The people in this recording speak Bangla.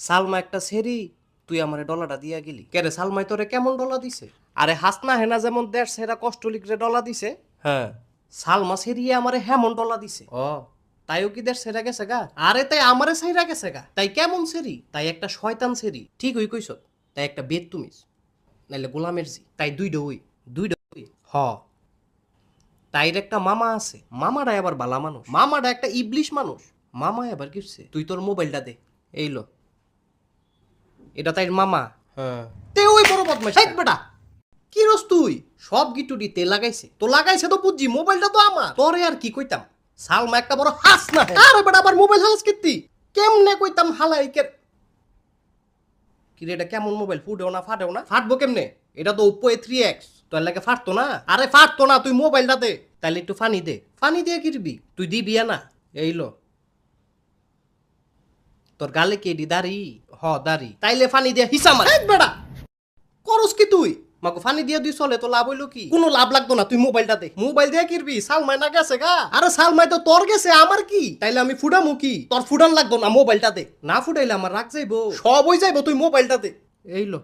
সালমা একটা সেরি, তুই আমারে ডলাটা দিয়া গেলি কেরে? সালমাই তোরে কেমন ডলা দিছে? আরে হাসনা হেনা যেমন দেড় সেরা কষ্ট লিখরে ডলা দিছে, হ্যাঁ সালমা সেরিয়ে আমারে হেমন ডলা দিছে। ও তাইও কি দেড় সেরা গেছে গা? আরে তাই আমারে সাইরা গেছে গা। তাই কেমন সেরি? তাই একটা শয়তান সেরি, ঠিক হই কইছ। তাই একটা বেদ তুমিস, নাইলে গোলামের জি। তাই দুইটা হই হ। তাইর একটা মামা আছে, মামাটা আবার বালা মানুষ, মামাটা একটা ইবলিশ মানুষ। মামা আবার কিসছে? তুই তোর মোবাইলটা দে, এই লো। এটা তাইর মামা। হ্যাঁ তে ওই বড় বদমাইশ হেট বেটা। কি রস তুই? সব গিটুডি তে লাগাইছে তো লাগাইছে তো বুঝছি, মোবাইলটা তো আমার। তোরে আর কি কইতাম, সালমা একটা বড় হাস না। আরে বেটা আবার মোবাইল হালাস কিত্তি কেমনে কইতাম হালাই কে। কি রে এটা কেমন মোবাইল? ফুটেও না ফাটেও না। ফাটবো কেমনে? এটা তো Oppo A3X, তোর লাগে ফাটতো না। আরে ফাটতো না, তুই মোবাইলটা দে। তাইলে একটু ফানি দে। ফানি দিয়ে কি দিবি? তুই দিবি না? এই লো। তোর গালে কে দি দাড়ি? হ দাড়ি। তাইলে ফানি দিয়া হিসা মার। এই বেটা করস কি তুই? মাকে ফানি দিয়া দুই চলে তো লাভ হইলো কি? কোনো লাভ লাগতো না, তুই মোবাইলটা দে। মোবাইল দিয়ে কিরবি? সালমাই না গেছে গা। আরে সালমাই তো তোর গেছে, আমার কি? তাইলে আমি ফুডামু কি? তোর ফুডান লাগতো না, মোবাইলটা দে। না ফুটাইলে আমার রাগ যাইবো, সব হই যাইবো, তুই মোবাইলটা দে। এই লো।